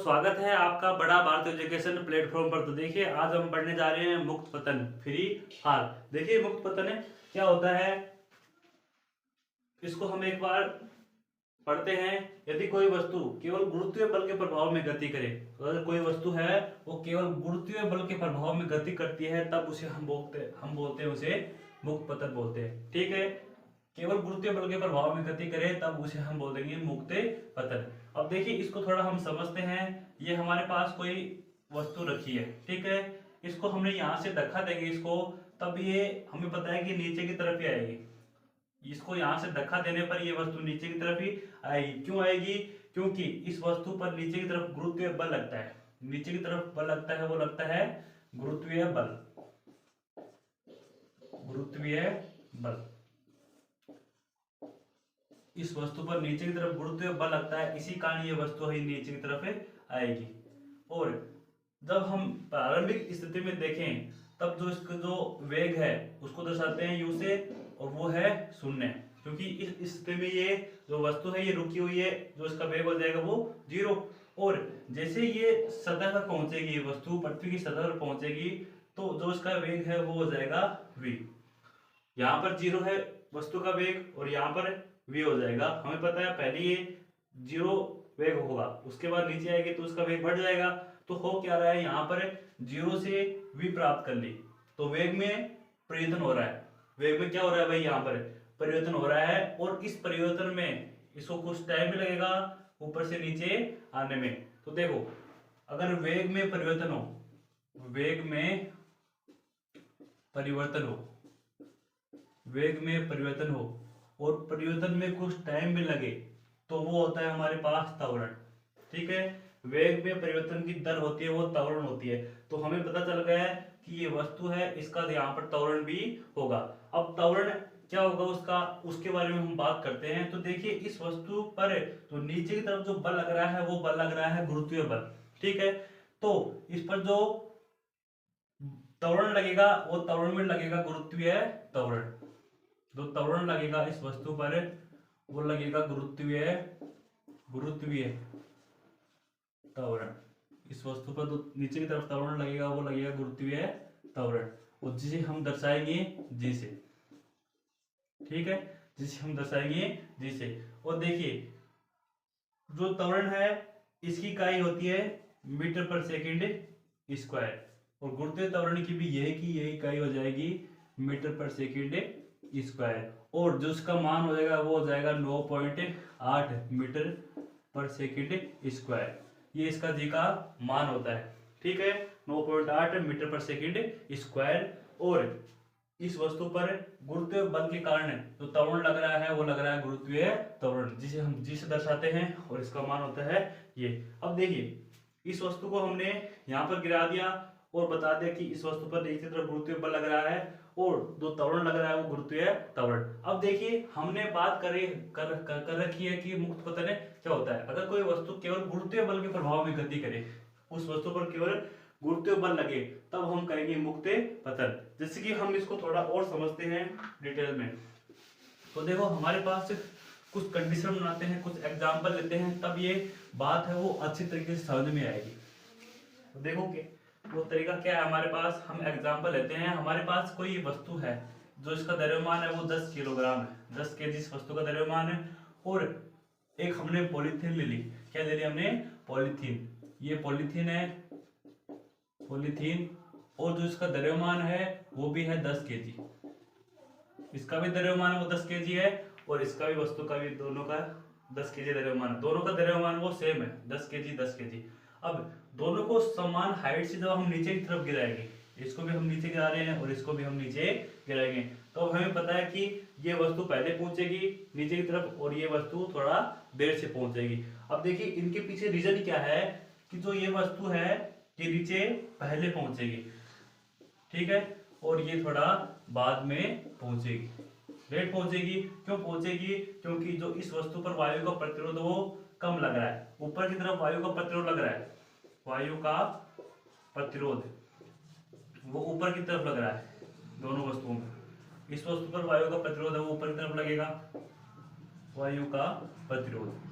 स्वागत है आपका बड़ा भारत एजुकेशन प्लेटफॉर्म पर। तो देखिए आज हम पढ़ने जा रहे हैं मुक्त पतन फ्री फाल। देखिए मुक्त पतन है क्या होता है, इसको हम एक बार पढ़ते हैं। यदि कोई वस्तु केवल गुरुत्वीय बल के प्रभाव में गति करे, तो अगर कोई वस्तु है वो केवल गुरुत्वीय बल के प्रभाव में गति करती है तब उसे हम बोलते हैं उसे मुक्त पतन बोलते हैं। ठीक है, केवल गुरुत्वीय बल के प्रभाव में गति करे तब उसे हम बोल देंगे मुक्त पतन। अब देखिए इसको थोड़ा हम समझते हैं। ये हमारे पास कोई वस्तु रखी है, ठीक है, इसको हमने यहाँ से धक्का देंगे इसको, तब ये हमें पता है कि नीचे की तरफ ही आएगी। इसको यहाँ से धक्का देने पर ये वस्तु नीचे की तरफ ही आएगी। क्यों आएगी? क्योंकि इस वस्तु पर नीचे की तरफ गुरुत्वीय बल लगता है। नीचे की तरफ बल लगता है, वो लगता है गुरुत्वीय बल। गुरुत्वीय बल इस वस्तु पर नीचे की तरफ गुरुत्वीय बल लगता है, इसी कारण ये वस्तु ही नीचे की तरफ आएगी। और जब हम प्रारंभिक स्थिति में देखें तब जो इसका जो वेग है उसको दर्शाते हैं यू से, और वो है शून्य। क्योंकि इस स्थिति में ये जो वस्तु है ये रुकी हुई है, जो इसका वेग हो जाएगा वो 0। और जैसे ये सतह पर पहुंचेगी, वस्तु पृथ्वी की सतह पर पहुंचेगी, तो जो इसका वेग है वो हो जाएगा v। यहाँ पर 0 है वस्तु का वेग और यहाँ पर v हो जाएगा। हमें पता है पहले ये 0 वेग होगा, उसके बाद नीचे आएगी तो उसका वेग बढ़ जाएगा। तो हो क्या रहा है, यहाँ पर 0 से v प्राप्त कर ली, तो वेग में परिवर्तन हो रहा है। वेग में क्या हो रहा है भाई, यहाँ पर परिवर्तन हो रहा है। और इस परिवर्तन में इसको कुछ टाइम भी लगेगा ऊपर से नीचे आने में। तो देखो अगर वेग में परिवर्तन हो, वेग में परिवर्तन हो, वेग में परिवर्तन हो और परिवर्तन में कुछ टाइम भी लगे, तो वो होता है हमारे पास त्वरण। ठीक है, वेग में परिवर्तन की दर होती है वो त्वरण होती है। तो हमें पता चल गया है कि ये वस्तु है, इसका यहाँ पर त्वरण भी होगा। अब त्वरण क्या होगा उसका, उसके बारे में हम बात करते हैं। तो देखिए इस वस्तु पर तो नीचे की तरफ जो बल लग रहा है वो बल लग रहा है गुरुत्वीय बल। ठीक है, तो इस पर जो त्वरण लगेगा वो त्वरण में लगेगा गुरुत्वीय त्वरण। जो त्वरण लगेगा इस वस्तु पर वो लगेगा गुरुत्वीय गुरुत्वीय त्वरण। इस वस्तु पर जो नीचे की तरफ त्वरण लगेगा वो लगेगा गुरुत्वीय त्वरण, और जिसे हम दर्शाएंगे जी से। ठीक है, जिसे हम दर्शाएंगे जी से। और देखिए जो त्वरण है इसकी इकाई होती है मीटर पर सेकंड स्क्वायर, और गुरुत्वीय त्वरण की भी यही इकाई हो जाएगी मीटर पर सेकंड स्क्वायर। और जो उसका मान हो जाएगा वो हो जाएगा 9.8 मीटर पर सेकंड स्क्वायर। ये इसका जी का मान होता है। ठीक है, 9.8 मीटर पर सेकंड स्क्वायर। और इस वस्तु पर गुरुत्वीय बल के कारण जो त्वरण लग रहा है वो लग रहा है गुरुत्वीय त्वरण, जिसे हम जी से दर्शाते हैं, और इसका मान होता है ये। अब देखिए इस वस्तु को हमने यहाँ पर गिरा दिया और बता दिया कि इस वस्तु पर नीचे तरफ गुरुत्वीय बल लग रहा है और जो त्वरण लग रहा है वो गुरुत्वीय त्वरण। अब देखिए हमने बात कर रखी है कि मुक्त पतन क्या होता है। अगर कोई वस्तु केवल गुरुत्वीय बल के प्रभाव में गति करे, उस वस्तु पर केवल गुरुत्वीय बल लगे, तब हम करेंगे मुक्त पतन। जैसे कि हम इसको थोड़ा और समझते हैं डिटेल में। तो देखो हमारे पास कुछ कंडीशन बनाते हैं, कुछ एग्जाम्पल लेते हैं, तब ये बात है वो अच्छी तरीके से समझ में आएगी। तो देखो कि वो तरीका क्या है हमारे पास। हम एग्जाम्पल लेते हैं। हमारे पास कोई वस्तु है जो इसका द्रव्यमान है वो 10 किलोग्राम है, 10 केजी इस वस्तु का द्रव्यमान है। और एक हमने पॉलीथीन ले ली। क्या ले ली हमने? पॉलीथीन। ये पॉलीथीन है, पॉलीथीन, और जो इसका द्रव्यमान है वो भी है 10 केजी। इसका भी द्रव्यमान वो 10 केजी है, और इसका भी, वस्तु का भी, दोनों का 10 केजी द्रव्यमान। दोनों का द्रव्यमान वो सेम है, 10 केजी 10 केजी। अब दोनों को समान हाइट से जब हम नीचे की तरफ गिराएंगे, इसको भी हम नीचे गिरा रहे हैं और इसको भी हम नीचे गिराएंगे, तो हमें पता है कि ये वस्तु पहले पहुंचेगी नीचे की तरफ और ये वस्तु थोड़ा देर से पहुंचेगी। अब देखिए इनके पीछे रीजन क्या है कि जो ये वस्तु है ये नीचे पहले पहुंचेगी, ठीक है, और ये थोड़ा बाद में पहुंचेगी, लेट पहुंचेगी। क्यों पहुंचेगी? क्योंकि जो इस वस्तु पर वायु का प्रतिरोध वो कम लग रहा है। ऊपर की तरफ वायु का प्रतिरोध लग रहा है, वायु का प्रतिरोध वो ऊपर की तरफ लग रहा है दोनों वस्तुओं में। इस वस्तु पर वायु का प्रतिरोध है वो ऊपर की तरफ लगेगा, वायु का प्रतिरोध।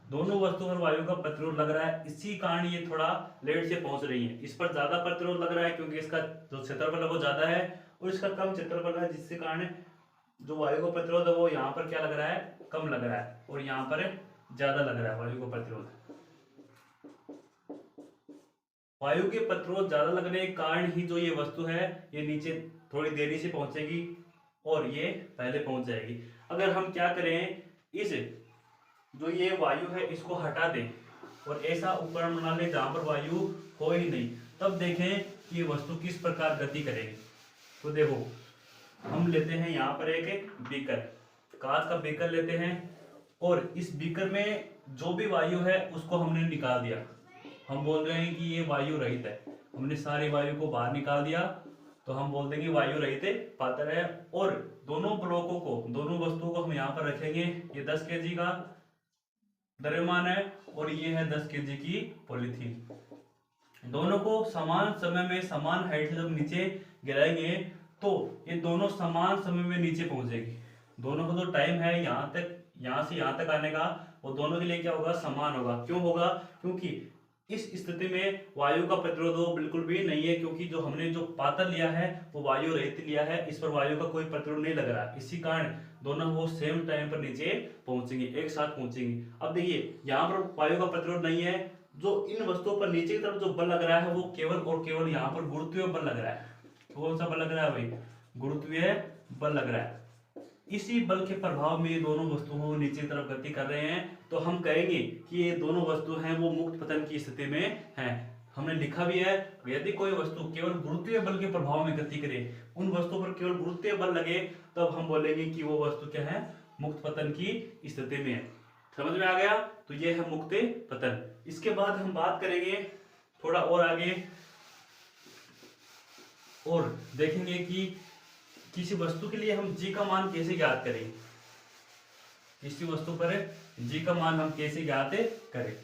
दोनों वस्तु पर वायु का प्रतिरोध लग रहा है, इसी कारण ये थोड़ा लेट से पहुंच रही है। इस पर ज्यादा प्रतिरोध लग रहा है क्योंकि इसका जो क्षेत्रफल है वो ज्यादा है और इसका कम क्षेत्रफल है, जिसके कारण जो वायु का प्रतिरोध है वो यहाँ पर क्या लग रहा है, कम लग रहा है, और यहाँ पर ज्यादा लग रहा है वायु का प्रतिरोध। वायु के प्रतिरोध ज्यादा लगने के कारण ही जो ये वस्तु है ये नीचे थोड़ी देरी से पहुंचेगी और ये पहले पहुंच जाएगी। अगर हम क्या करें, इस जो ये वायु है इसको हटा दें और ऐसा उपकरण बना ले जहां पर वायु हो ही नहीं, तब देखें कि ये वस्तु किस प्रकार गति करेगी। तो देखो, हम लेते हैं यहाँ पर एक बीकर, कांच का बीकर लेते हैं और इस बीकर में जो भी वायु है उसको हमने निकाल दिया। हम बोल रहे हैं कि ये वायु रहित है, हमने सारी वायु को बाहर निकाल दिया, तो हम बोल देंगे वायु रहित पात्र है। और दोनों ब्लॉकों को, दोनों वस्तुओं को हम यहाँ पर रखेंगे। ये 10 kg का द्रव्यमान है और ये है 10 kg की पॉलीथीन। दोनों को समान समय में समान हाइट से जब नीचे गिराएंगे तो ये दोनों समान समय में नीचे पहुंचेगी। दोनों का जो टाइम है यहाँ तक, यहाँ से यहाँ तक आने का, वो दोनों के लिए क्या होगा, समान होगा। क्यों होगा, क्योंकि इस स्थिति में वायु का प्रतिरोध बिल्कुल भी नहीं है, क्योंकि जो हमने जो पात्र लिया है वो वायु रहित लिया है, इस पर वायु का कोई प्रतिरोध नहीं लग रहा। इसी कारण दोनों वो सेम टाइम पर नीचे पहुंचेंगे, एक साथ पहुंचेंगे। अब देखिए, यहाँ पर वायु का प्रतिरोध नहीं है, जो इन वस्तुओं पर नीचे की तरफ जो बल लग रहा है वो केवल और केवल यहाँ पर गुरुत्वीय बल लग रहा है। कौन सा बल लग रहा है भाई, गुरुत्वीय बल लग रहा है। इसी बल के प्रभाव में ये दोनों वस्तुओं नीचे की तरफ गति कर रहे हैं, तो हम कहेंगे कि ये दोनों वस्तु हैं वो मुक्त पतन की स्थिति में हैं। हमने लिखा भी है, यदि कोई वस्तु केवल गुरुत्वीय बल के प्रभाव में गति करे, उन वस्तुओं पर केवल गुरुत्वीय बल लगे, तब हम बोलेंगे कि वो वस्तु क्या है, मुक्त पतन की स्थिति में है। समझ में आ गया, तो ये है मुक्त पतन। इसके बाद हम बात करेंगे थोड़ा और आगे और देखेंगे कि किसी वस्तु के लिए हम जी का मान कैसे ज्ञात करें, किसी वस्तु पर जी का मान हम कैसे ज्ञात करें।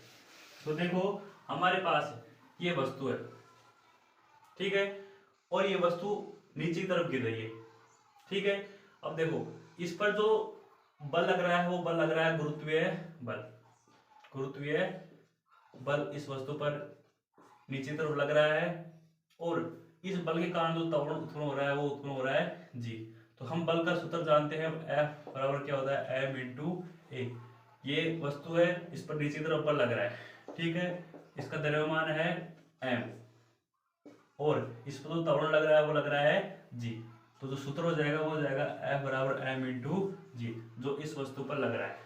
तो देखो, हमारे पास ये वस्तु है, ठीक है, और ये वस्तु नीचे की तरफ गिर रही है, ठीक है। अब देखो, इस पर जो बल लग रहा है वो बल लग रहा है गुरुत्वीय बल। गुरुत्वीय बल इस वस्तु पर नीचे की तरफ लग रहा है और इस बल के कारण जो त्वरण उत्पन्न हो रहा है वो उत्पन्न हो रहा है जी। तो हम बल का सूत्र जानते हैं, F बराबर क्या होता है, m इंटू ए। ये वस्तु है, इस पर नीचे की तरफ बल लग रहा है, ठीक है, इसका द्रव्यमान है m और इस पर जो त्वरण लग रहा है वो लग रहा है g। तो जो सूत्र हो जाएगा वो हो जाएगा F बराबर m इंटू जी, जो इस वस्तु पर लग रहा है,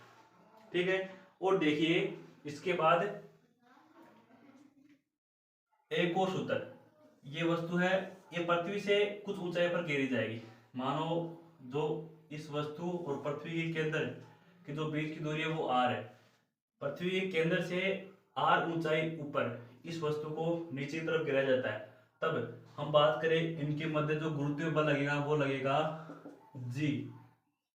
ठीक है। और देखिए, इसके बाद एक और सूत्र, ये वस्तु है, ये पृथ्वी से कुछ ऊंचाई पर गिरी जाएगी। मानो जो इस वस्तु और पृथ्वी के केंद्र के जो बीच की दूरी है वो r है। पृथ्वी के केंद्र से r ऊंचाई ऊपर इस वस्तु को नीचे की तरफ गिराया जाता है। तब हम बात करें, इनके मध्य जो गुरुत्वीय बल लगेगा वो लगेगा g।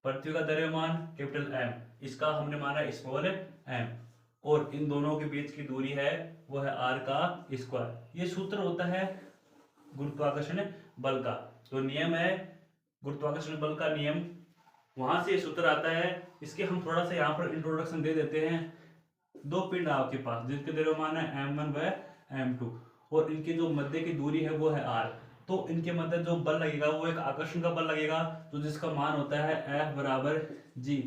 पृथ्वी का द्रव्यमान कैपिटल M, इसका हमने माना स्मॉल m, और इन दोनों के बीच की दूरी है वो है r का स्क्वायर। ये सूत्र होता है गुरुत्वाकर्षण बल का। जो नियम है गुरुत्वाकर्षण बल का नियम, वहां से सूत्र आता है। इसके हम थोड़ा सा यहाँ पर इंट्रोडक्शन दे देते हैं। दो पिंड आपके पास जिनके द्रव्यमान है m1 व m2 और इनकी जो मध्य की दूरी है वो है r। तो इनके मध्य जो बल लगेगा वो एक आकर्षण का बल लगेगा, तो जिसका मान होता है F बराबर g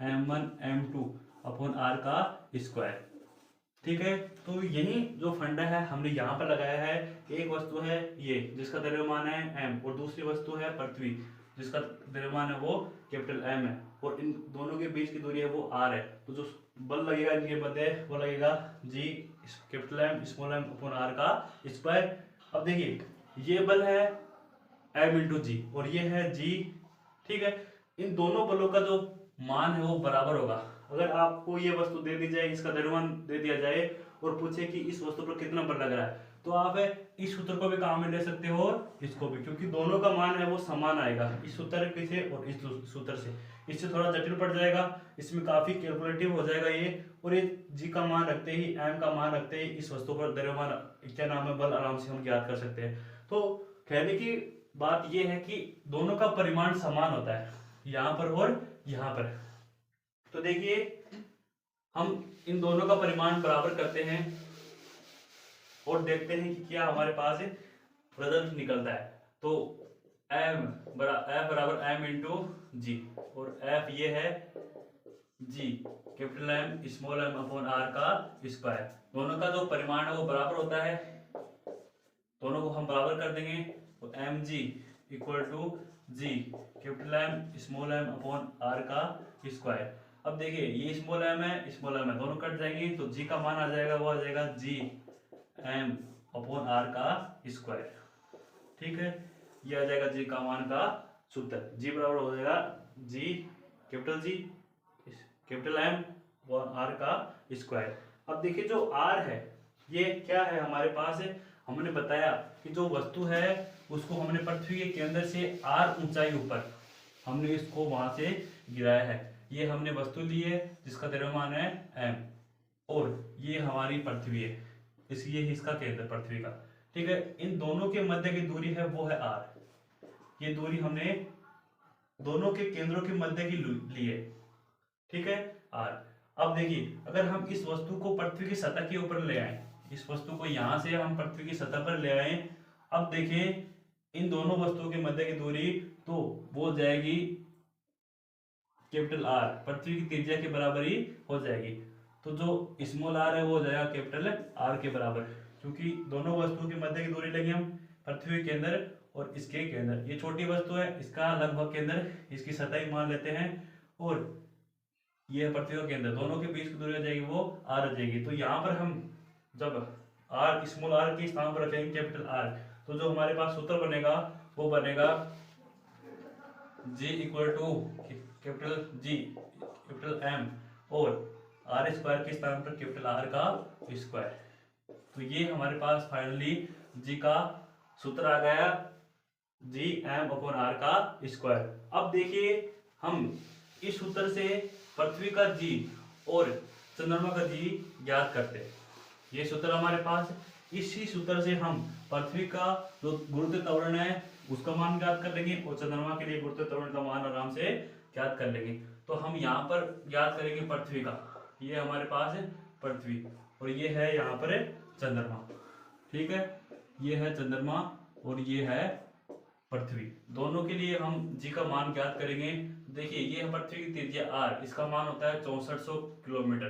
m1 m2 upon r का स्क्वायर, ठीक है। तो यही जो फंडा है हमने यहाँ पर लगाया है। एक वस्तु है ये जिसका द्रव्यमान है m और दूसरी वस्तु है पृथ्वी जिसका द्रव्यमान है वो कैपिटल M है और इन दोनों के बीच की दूरी है वो r है। तो जो बल लगेगा इनके मध्य वो लगेगा g capital M small m upon r का स्क्वायर। अब देखिए, ये बल है m इंटू जी और ये है g, ठीक है। इन दोनों बलों का जो मान है वो बराबर होगा। अगर आपको ये वस्तु दे दी जाए, इसका द्रव्यमान दे दिया जाए और पूछे कि इस वस्तु पर कितना बल लग रहा है, तो आप इस सूत्र को भी काम में ले सकते हो और इसको भी, क्योंकि दोनों का मान है वो समान आएगा, इस सूत्र से और इस सूत्र से। इससे थोड़ा जटिल पड़ जाएगा, इसमें काफी कैलकुलेटिव हो जाएगा ये। और ये जी का मान रखते ही, एम का मान रखते ही इस वस्तु पर द्रव्यमान क्या नाम है, बल आराम से हम ज्ञात कर सकते हैं। तो कहने की बात यह है कि दोनों का परिमाण समान होता है, यहाँ पर और यहाँ पर। तो देखिए, हम इन दोनों का परिमाण बराबर करते हैं और देखते हैं कि क्या हमारे पास रिजल्ट निकलता है। तो एफ बराबर एम इंटू जी, और एफ ये है G capital M small M upon are का स्क्वायर। दोनों का जो परिमाण है वो बराबर होता है, दोनों को हम बराबर कर देंगे। तो m g equal to G capital M small M upon are का स्क्वायर। अब देखिए ये स्मॉल एम है, दोनों कट जाएंगे तो जी का मान आ जाएगा, वो आ जाएगा जी एम अपॉन आर का स्क्वायर। ठीक है, ये आ जाएगा जी का मान का सूत्र। जी बराबर हो जाएगा जी कैपिटल एम और आर का स्क्वायर। अब देखिए जो आर है ये क्या है हमारे पास है, हमने बताया कि जो वस्तु है उसको हमने पृथ्वी के केंद्र से आर ऊंचाई ऊपर हमने इसको वहां से गिराया है। ये हमने वस्तु ली है जिसका द्रव्यमान है एम, और ये हमारी पृथ्वी है, इसलिए इसका केंद्र पृथ्वी का। ठीक है, इन दोनों के मध्य की दूरी है वो है आर। ये दूरी हमने दोनों के केंद्रों के मध्य की ली है। ठीक है, आर। अब देखिए अगर हम इस वस्तु को पृथ्वी की सतह के ऊपर ले आए, इस वस्तु को यहां से हम पृथ्वी की सतह पर ले आए, अब देखें इन दोनों वस्तुओं के मध्य की दूरी तो वो जाएगी कैपिटल आर, पृथ्वी की त्रिज्या के बराबर ही हो जाएगी। तो जो स्मॉल आर है वो हो जाएगा कैपिटल आर के बराबर, क्योंकि दोनों वस्तुओं के मध्य की दूरी लेंगे हम पृथ्वी के केंद्र और इसके केंद्र। ये छोटी वस्तु है, इसका लगभग केंद्र इसकी सतह ही मान लेते हैं, और ये पृथ्वी का केंद्र, दोनों के बीच की दूरी हो जाएगी वो आर हो जाएगी। तो यहाँ पर हम जब आर स्मॉल आर के स्थान पर रखेंगे कैपिटल आर, तो जो हमारे पास सूत्र बनेगा वो बनेगा G equal to capital G capital M और आर स्क्वायर के स्थान पर कैपिटल आर का स्क्वायर। तो ये हमारे पास फाइनली जी का सूत्र आ गया, जी एम अपॉन आर का स्क्वायर। अब देखिए हम इस सूत्र से पृथ्वी का जी और चंद्रमा का जी ज्ञात करते हैं। ये सूत्र हमारे पास, इसी सूत्र से हम पृथ्वी का जो गुरुत्व त्वरण है उसका मान ज्ञात कर लेंगे और चंद्रमा के लिए गुरुत्व त्वरण का मान आराम से ज्ञात कर लेंगे। तो हम यहाँ पर ज्ञात करेंगे पृथ्वी का, ये हमारे पास है पृथ्वी और ये है यहाँ पर चंद्रमा। ठीक है, ये है चंद्रमा और ये है पृथ्वी। दोनों के लिए हम जी का मान ज्ञात करेंगे। देखिए ये है पृथ्वी की त्रिज्या आर, इसका मान होता है 6400 किलोमीटर।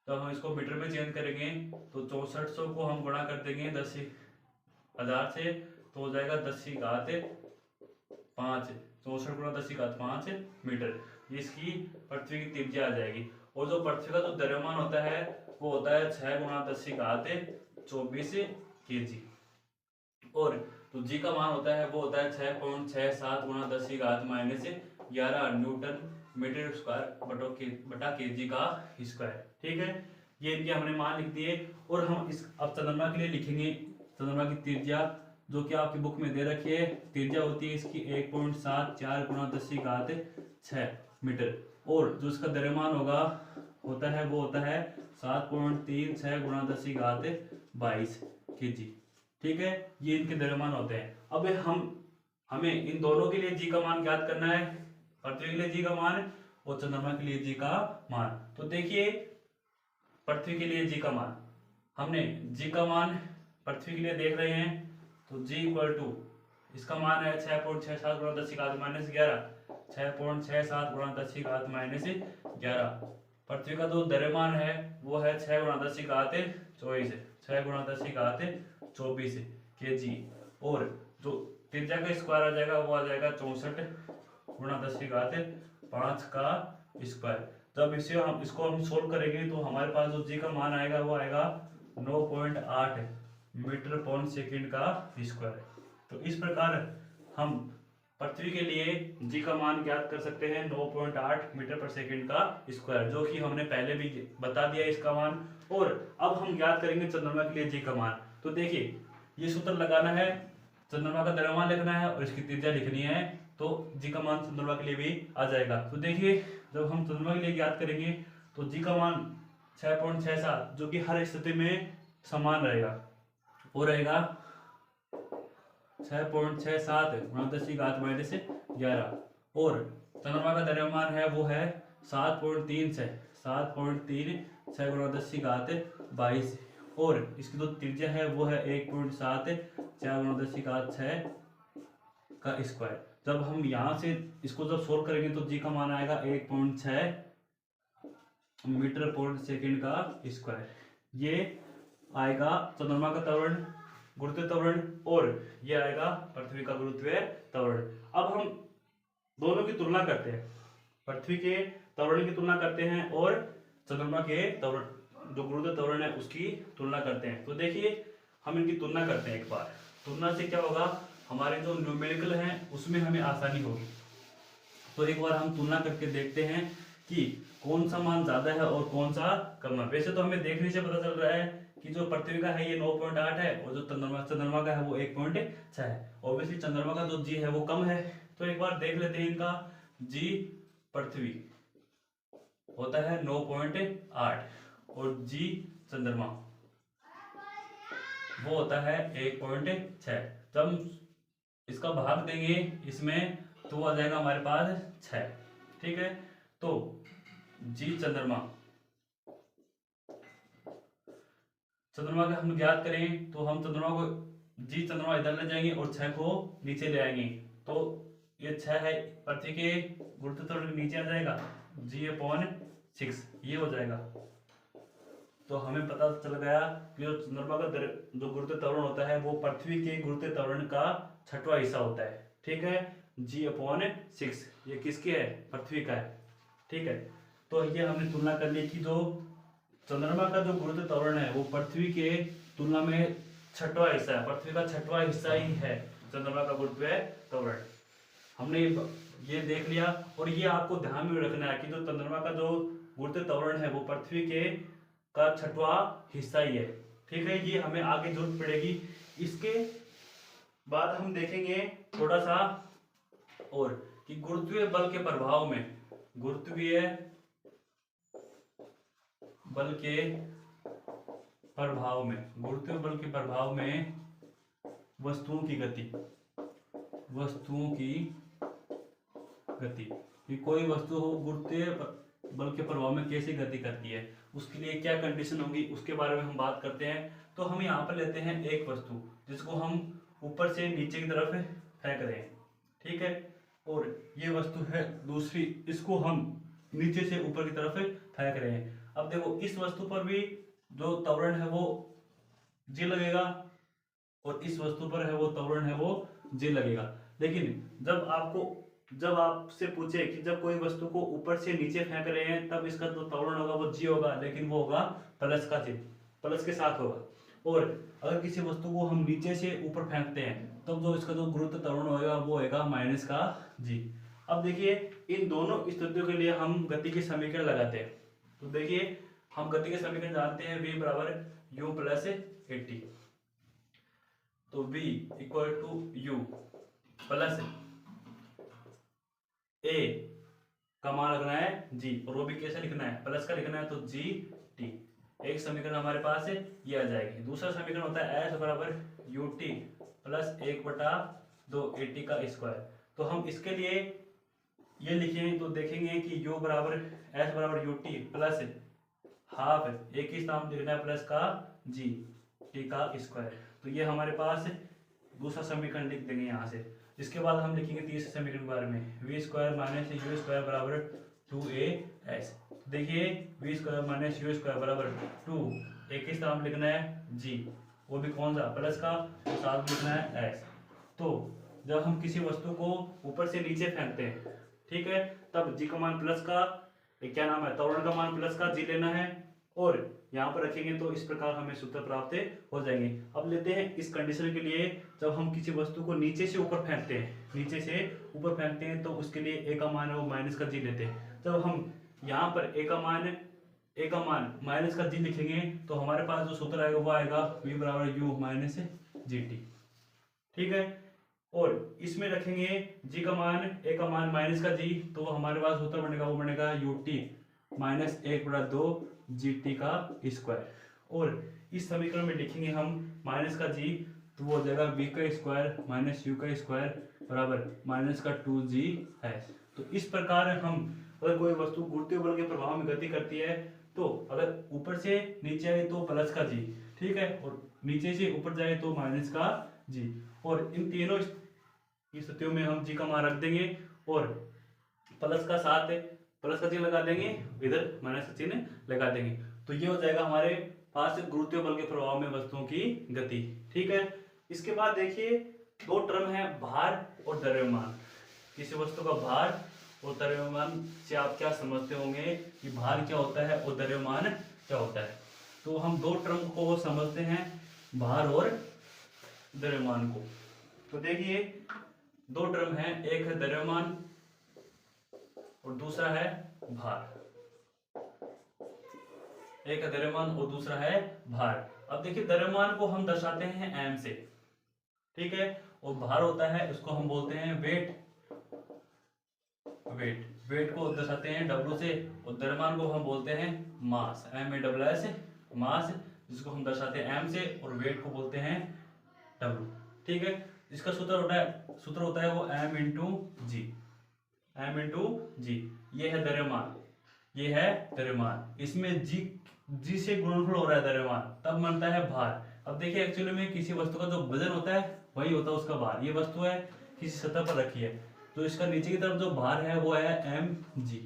तो हम इसको मीटर में चेंज करेंगे तो 6400 को हम गुणा कर देंगे 10,000 से, तो हो जाएगा 10⁵5, 64 गुणा 10⁵5 मीटर। ये इसकी पृथ्वी की त्रिज्या आ जाएगी। और जो पृथ्वी का जो द्रव्यमान होता है वो होता है 6 गुणा 10⁻24 kg, और तो जी का मान होता है वो होता है 6.67 गुणा 10⁻11 न्यूटन मीटर स्क्वायर बटा केजी का स्क्वायर। ठीक है, ये इनके हमने मान लिख दिए। और हम इस अब चंद्रमा के लिए लिखेंगे चंद्रमा की त्रिज्या, जो कि आपकी बुक में दे रखी है। त्रिज्या होती है इसकी 1.74 गुणा 10⁶ मीटर, और जो इसका द्रव्यमान होता है वो होता है 7.36 गुणा 10⁻22 kg। ठीक है, ये इनके द्रव्यमान होते हैं। अब हमें इन दोनों के लिए जी का मान ज्ञात करना है, पृथ्वी के लिए जी का मान और चंद्रमा के लिए जी का मान। तो देखिए पृथ्वी के लिए जी का मान, हमने जी का मान पृथ्वी के लिए देख रहे हैं, तो जी इक्वल टू इसका मान है 6.67 गुणा 10⁻11, 6.67 गुणा 10⁻11। पृथ्वी का जो द्रव्यमान है वो है 6 गुणा 10⁻24, 6 गुणा 10⁻24 kg, और जो त्रिज्या का स्क्वायर आ जाएगा वो आ जाएगा 64 गुणा 10⁵5 का स्क्वायर। जब इसको हम सोल्व करेंगे तो हमारे पास जो जी का मान आएगा वो आएगा 9.8 मीटर पर सेकंड का स्क्वायर। तो इस प्रकार हम पृथ्वी के लिए जी का मान ज्ञात कर सकते हैं 9.8 मीटर पर सेकंड का स्क्वायर, जो कि हमने पहले भी बता दिया इसका मान। और अब हम ज्ञात करेंगे चंद्रमा के लिए जी का मान। तो देखिए ये सूत्र लगाना है, चंद्रमा का द्रव्यमान लिखना है और इसकी त्रिज्या लिखनी है, तो जी का मान चंद्रमा के लिए भी आ जाएगा। तो देखिए जब हम चंद्रमा के लिए ज्ञात करेंगे तो जी का मान 6.67, जो कि हर स्थिति में समान रहेगा, वो रहेगा 6.67 गुणा 10⁻11, और चंद्रमा का द्रव्यमान है वो है 7.36 7.36 गुणा 10 की घात 22 और इसकी जो त्रिज्या है वो है 1.74 गुणा 10 की घात 6 का स्क्वायर। जब हम यहाँ से इसको जब सोल्व करेंगे तो जी का मान आएगा 1.6 मीटर पर सेकेंड का स्क्वायर। ये आएगा चंद्रमा का त्वरण, गुरुत्वीय त्वरण, और ये आएगा पृथ्वी का गुरुत्वीय त्वरण। अब हम दोनों की तुलना करते हैं, पृथ्वी के त्वरण की तुलना करते हैं और चंद्रमा के त्वरण जो गुरुत्वीय त्वरण है उसकी तुलना करते हैं। तो देखिए हम इनकी तुलना करते हैं। एक बार तुलना से क्या होगा, हमारे जो न्यूमेरिकल है उसमें हमें आसानी होगी। तो एक बार हम तुलना करके देखते हैं कि कौन सा मान ज्यादा है और कौन सा कम है। वैसे तो हमें देखने से पता चल रहा है कि जो पृथ्वी का है ये 9.8 है और जो चंद्रमा का है वो 1.6 है। ऑब्वियसली चंद्रमा का जो जी है वो कम है। तो एक बार देख लेते हैं इनका। जी पृथ्वी होता है 9.8 और जी चंद्रमा वो होता है 1.6। जब हम इसका भाग देंगे इसमें तो आ जाएगा हमारे पास 6। ठीक है, तो जी चंद्रमा का हम ज्ञात करें तो हम चंद्रमा को जी चंद्रमा इधर ले जाएंगे और 6 को नीचे ले आएंगे। तो ये 6 है पृथ्वी के गुरुत्वीय त्वरण के नीचे आ जाएगा, g/6 ये हो जाएगा। तो हमें पता चल गया कि जो चंद्रमा का जो गुरुत्वीय त्वरण होता है वो पृथ्वी के गुरुत्वीय त्वरण का 6वां हिस्सा होता है। ठीक है, g/6 ये किसके है, पृथ्वी का है। ठीक है, तो ये हमने तुलना कर ली कि जो चंद्रमा का जो गुरुत्वीय त्वरण है वो पृथ्वी के तुलना में 6वां हिस्सा है, पृथ्वी का 6वां हिस्सा ही है चंद्रमा का गुरुत्वीय त्वरण। हमने ये देख लिया। और ये आपको ध्यान में रखना है कि जो चंद्रमा का जो गुरुत्वीय त्वरण है वो पृथ्वी के का 6वां हिस्सा ही है। ठीक है, ये हमें आगे जरूरत पड़ेगी। इसके बाद हम देखेंगे थोड़ा सा और कि गुरुत्वीय बल के प्रभाव में, गुरुत्वीय बल के प्रभाव में, गुरुत्वीय बल के प्रभाव में वस्तुओं की गति, वस्तुओं की गति कि कोई वस्तु हो गुरुत्वीय बल के प्रभाव में कैसे गति करती है, उसके लिए क्या कंडीशन होगी उसके बारे में हम बात करते हैं। तो हम यहाँ पर लेते हैं एक वस्तु जिसको हम ऊपर से नीचे की तरफ फेंक रहे हैं। ठीक है, और ये वस्तु है दूसरी, इसको हम नीचे से ऊपर की तरफ फेंक रहे हैं। अब देखो इस वस्तु पर भी जो त्वरण है वो जी लगेगा और इस वस्तु पर है वो त्वरण है वो जी लगेगा। लेकिन जब आपसे पूछे कि जब कोई वस्तु को ऊपर से नीचे फेंक रहे हैं तब इसका जो त्वरण होगा वो जी होगा, लेकिन वो होगा प्लस का चिन्ह, प्लस के साथ होगा। और अगर किसी वस्तु को हम नीचे से ऊपर फेंकते हैं तब जो इसका जो गुरुत्व त्वरण होगा वो होगा माइनस का जी। अब देखिए इन दोनों स्थितियों के लिए हम गति के समीकरण लगाते हैं। तो देखिए हम गति के समीकरण जानते हैं, v बराबर u प्लस at। तो v equal to u plus a का मान रखना है g और वो भी कैसे लिखना है, प्लस का लिखना है तो g t। एक समीकरण हमारे पास है ये आ जाएगी। दूसरा समीकरण होता है s बराबर ut प्लस 1/2 at का स्क्वायर। तो हम इसके लिए ये लिखेंगे तो देखेंगे कि u बराबर s बराबर ut प्लस हाफ एक ही नाम लिखना है प्लस का g t का स्क्वायर। तो ये हमारे पास दूसरा समीकरण लिख देंगे यहाँ से। इसके बाद हम लिखेंगे तीसरे समीकरण के बारे में, v square minus u square बराबर 2as। देखिए v square minus u square बराबर 2, एक ही नाम लिखना है g, वो भी कौन सा, प्लस का, तो साथ लिखना है s। तो जब हम किसी वस्तु को ऊपर से नीचे फेंकते हैं, ठीक है, तब g का मान प्लस का क्या नाम है, त्वरण का मान प्लस का g लेना है और यहाँ पर रखेंगे तो इस प्रकार हमें सूत्र प्राप्त हो जाएंगे। अब लेते हैं इस कंडीशन के लिए, जब हम किसी वस्तु को नीचे से ऊपर फेंकते हैं, नीचे से ऊपर फेंकते हैं तो उसके लिए a का मान है वो माइनस का g लेते हैं। जब हम यहाँ पर a का मान माइनस का g लिखेंगे तो हमारे पास जो सूत्र आएगा वो आएगा v बराबर u माइनस gt। ठीक है, और इसमें रखेंगे g का मान, a का मान माइनस का g, तो हमारे पास सूत्र बनेगा वो बनेगा ut माइनस 1/2 gt का स्क्वायर। और इस समीकरण में लिखेंगे हम माइनस का g, तो वो हो जाएगा v का स्क्वायर माइनस u का स्क्वायर बराबर माइनस का 2g है। तो इस प्रकार हम अगर कोई वस्तु गुरुत्वीय बल के प्रभाव में गति करती है तो अगर ऊपर से नीचे आए तो प्लस का जी, ठीक है, और नीचे से ऊपर जाए तो माइनस का जी। और इन तीनों स्थितियों में हम जी का मान रख देंगे और प्लस का साथ प्लस का चिन्ह लगा देंगे, इधर माइनस का चिन्ह लगा देंगे। तो ये हो जाएगा हमारे पास गुरुत्वीय बल के प्रभाव में वस्तुओं की गति, ठीक है। इसके बाद देखिए दो टर्म है भार और द्रव्यमान। किसी वस्तु का भार और द्रव्यमान से आप क्या समझते होंगे कि भार क्या होता है और द्रव्यमान क्या होता है। तो हम दो टर्म को समझते हैं, भार और द्रव्यमान को। तो देखिए दो टर्म है, एक है द्रव्यमान और दूसरा है भार। एक है द्रव्यमान और दूसरा है भार। अब देखिए द्रव्यमान को हम दर्शाते हैं m से, ठीक है, और भार होता है उसको हम बोलते हैं वेट। वेट को दर्शाते हैं W से, और द्रव्यमान को हम बोलते हैं मास, MASS मास, जिसको हम दर्शाते हैं m से, और वेट को बोलते हैं W, ठीक है। इसका सूत्र होता है वो m इंटू जी। ये है द्रव्यमान, ये है द्रव्यमान। इसमें जी से गुणनफल हो रहा है द्रव्यमान, तब बनता है भार। अब देखिए एक्चुअली में किसी वस्तु का जो वजन होता है वही होता है उसका भार। ये वस्तु है किसी सतह पर रखी है, तो इसका नीचे की तरफ जो भार है वो है mg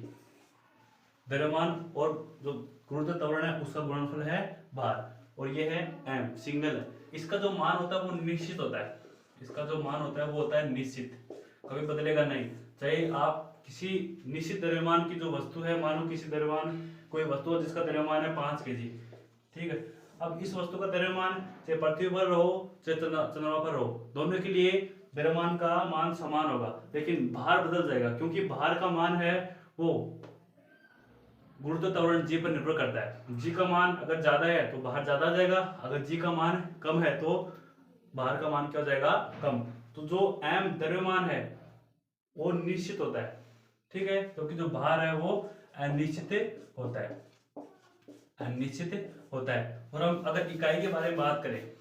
द्रव्यमान, और जो गुरुत्व त्वरण है उसका गुणनफल है भार, और ये है m सिंगल है। इसका जो मान होता है वो निश्चित होता है, इसका जो मान होता है वो होता है निश्चित, कभी बदलेगा नहीं। चाहे आप किसी निश्चित द्रव्यमान की जो वस्तु है, मानो किसी द्रव्यमान कोई वस्तु है जिसका द्रव्यमान है 5 kg, ठीक है। अब इस वस्तु का द्रव्यमान चाहे पृथ्वी पर रहो चाहे चंद्रमा पर रहो, दोनों के लिए द्रव्यमान का मान समान होगा, लेकिन भार बदल जाएगा, क्योंकि भार का मान है वो गुरुत्व त्वरण जी पर निर्भर करता है। जी का मान अगर ज्यादा है तो भार ज्यादा जाएगा, अगर जी का मान कम है तो भार का मान क्या हो जाएगा, कम। तो जो m द्रव्यमान है वो निश्चित होता है, ठीक है, क्योंकि जो भार है वो अनिश्चित होता है, अनिश्चित होता है। और हम अगर इकाई के बारे में बात करें,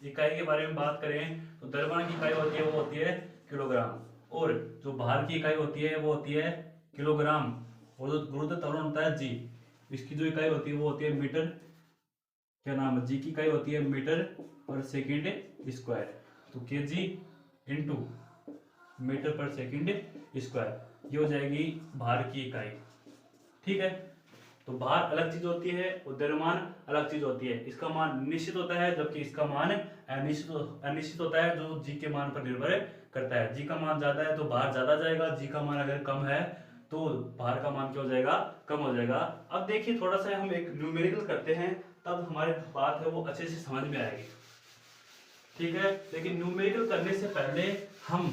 इकाई के बारे में बात करें तो द्रव्यमान की इकाई होती है वो होती है किलोग्राम, और जो भार की इकाई होती है वो होती है किलोग्राम, और जो गुरुत्व त्वरण होता है जी, इसकी जो इकाई होती है वो होती है मीटर, क्या नाम है, जी की इकाई होती है मीटर पर सेकंड स्क्वायर। तो केजी इंटू मीटर पर सेकंड स्क्वायर, ये हो जाएगी भार की इकाई, ठीक है। तो भार अलग चीज होती है और द्रव्यमान अलग चीज होती है। इसका मान निश्चित होता है जबकि इसका मान अनिश्चित होता है, जो जी के मान पर निर्भर करता है। जी का मान ज्यादा है तो भार ज्यादा जाएगा, जी का मान अगर कम है तो भार का मान क्या हो जाएगा, कम हो जाएगा। अब देखिए थोड़ा सा हम एक न्यूमेरिकल करते हैं, तब हमारी बात है वो अच्छे से समझ में आएगी, ठीक है। लेकिन न्यूमेरिकल करने से पहले हम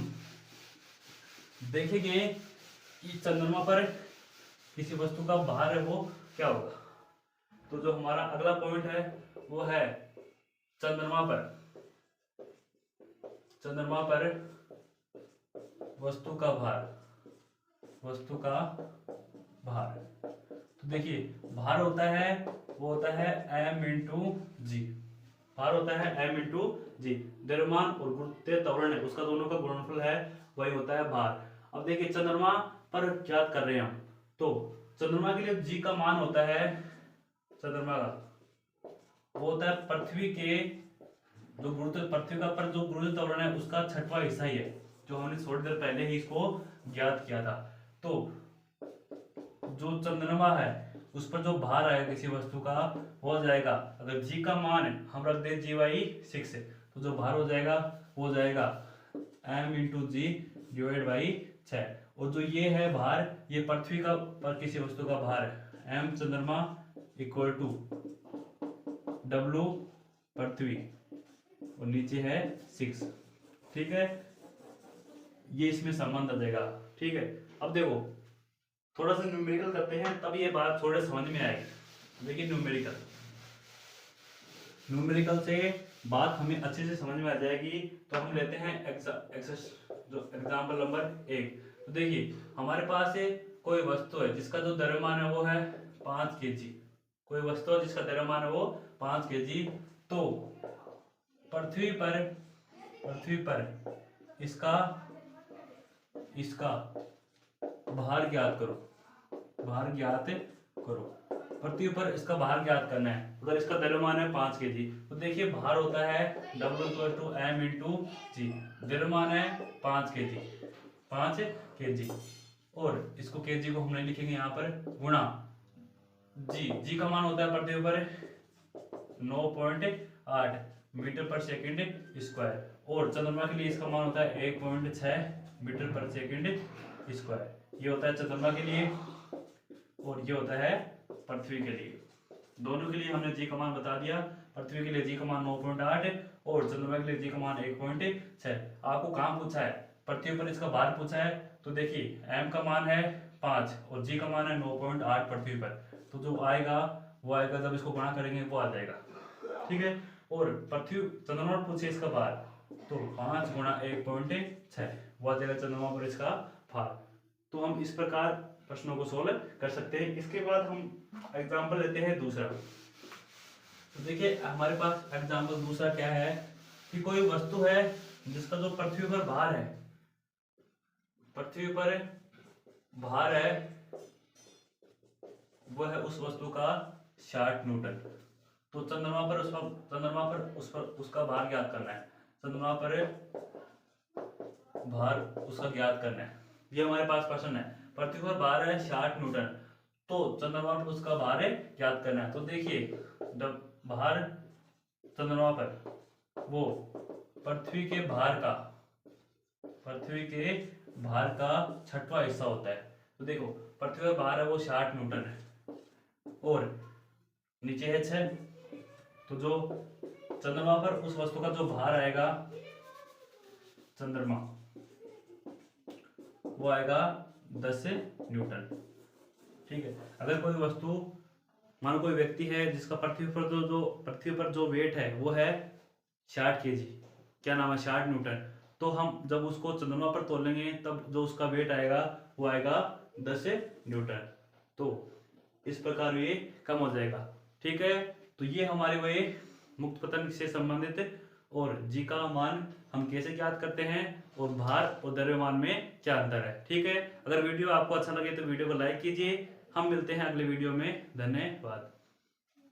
देखेंगे कि चंद्रमा पर किसी वस्तु का भार है वो क्या होगा। तो जो हमारा अगला पॉइंट है वो है चंद्रमा पर वस्तु का भार, वस्तु का भार। तो देखिए भार होता है वो होता है m इंटू जी, भार होता है m इंटू जी। द्रव्यमान और गुरुत्वीय त्वरण है उसका दोनों का गुणनफल है वही होता है भार। अब देखिए चंद्रमा पर ज्ञात कर रहे हैं हम, तो चंद्रमा के लिए जी का मान होता है, चंद्रमा का वो होता है पृथ्वी के जो पृथ्वी का पर जो गुरुत्व त्वरण है उसका 6वां हिस्सा ही है, जो हमने थोड़ी देर पहले ही इसको ज्ञात किया था। तो जो चंद्रमा है उस पर जो भार आएगा किसी वस्तु का वो हो जाएगा, अगर जी का मान हम रख दें G/6 तो जो भार हो जाएगा वो हो जाएगा m into g divide by 6। और जो ये है भार, ये पृथ्वी का पर किसी वस्तु का भार है, m चंद्रमा इक्वल टू W पृथ्वी और नीचे है 6, ठीक है। ये इसमें संबंध आ जाएगा, ठीक है। अब देखो थोड़ा सा न्यूमेरिकल करते हैं तब ये बात थोड़े समझ में आएगी। देखिए न्यूमेरिकल से बात हमें अच्छे से समझ में आ जाएगी। तो हम लेते हैं एग्जाम्पल नंबर 1। तो देखिए हमारे पास कोई वस्तु है जिसका जो द्रव्यमान है वो है 5 kg, कोई वस्तु है जिसका द्रव्यमान है वो 5 kg। तो पृथ्वी पर इसका भार ज्ञात करो, भार ज्ञात करो। पृथ्वी पर इसका भार ज्ञात करना है। अगर इसका द्रव्यमान है 5 kg, तो देखिए भार होता है W = M × G। द्रव्यमान है 5 kg, और इसको kg को हम नहीं लिखेंगे यहाँ पर, गुणा जी का मान होता है पृथ्वी पर 9.8 मीटर/सेकंड स्क्वायर, और चंद्रमा के लिए इसका मान होता है 1.6 मीटर/सेकंड स्क्वायर। ये होता है चंद्रमा के लिए, और ये होता है पृथ्वी के लिए। दोनों के लिए हमने जी का मान बता दिया। पृथ्वी के लिए जी का मान 9.8 और चंद्रमा के लिए जी का मान 1.6। आपको काम पूछा है, पृथ्वी पर इसका भार पूछा है, तो देखिए एम का मान है 5 और जी का मान है 9.8 पृथ्वी पर, तो जो आएगा वो आएगा, जब इसको गुणा करेंगे वो आ जाएगा, ठीक है। और पृथ्वी चंद्रमा पर पूछे इसका भार, तो 5 × 1.6 वो आ जाएगा चंद्रमा पर इसका भार। तो हम इस प्रकार प्रश्नों को सोल्व कर सकते हैं। इसके बाद हम एग्जाम्पल लेते हैं दूसरा। तो देखिए हमारे पास एग्जाम्पल दूसरा क्या है कि कोई वस्तु है जिसका जो पृथ्वी पर भार है, पृथ्वी पर भार है वो है उस वस्तु का 60 न्यूटन। तो चंद्रमा पर उसका भार ज्ञात करना है। चंद्रमा पर भार उसका ज्ञात करना है, ये हमारे पास प्रश्न है। पृथ्वी पर भार है 60 न्यूटन, तो चंद्रमा पर उसका भार है ज्ञात करना है। तो देखिए भार चंद्रमा पर वो पृथ्वी के भार का 6वां हिस्सा होता है। तो देखो पृथ्वी पर भार है वो 60 न्यूटन है, और नीचे है 6, तो जो चंद्रमा पर उस वस्तु का जो भार आएगा चंद्रमा, वो आएगा 10 न्यूटन, ठीक है। अगर कोई वस्तु, मानो कोई व्यक्ति है जिसका पृथ्वी पर जो वेट है वो है 60 kg, क्या नाम है 60 न्यूटन, तो हम जब उसको चंद्रमा पर तोलेंगे तब जो उसका वेट आएगा वो आएगा 10 न्यूटन। तो इस प्रकार ये कम हो जाएगा, ठीक है। तो ये हमारे वही मुक्त पतन से संबंधित, और जी का मान हम कैसे ज्ञात करते हैं, और भार और द्रव्यमान में क्या अंतर है, ठीक है। अगर वीडियो आपको अच्छा लगे तो वीडियो को लाइक कीजिए। हम मिलते हैं अगले वीडियो में, धन्यवाद।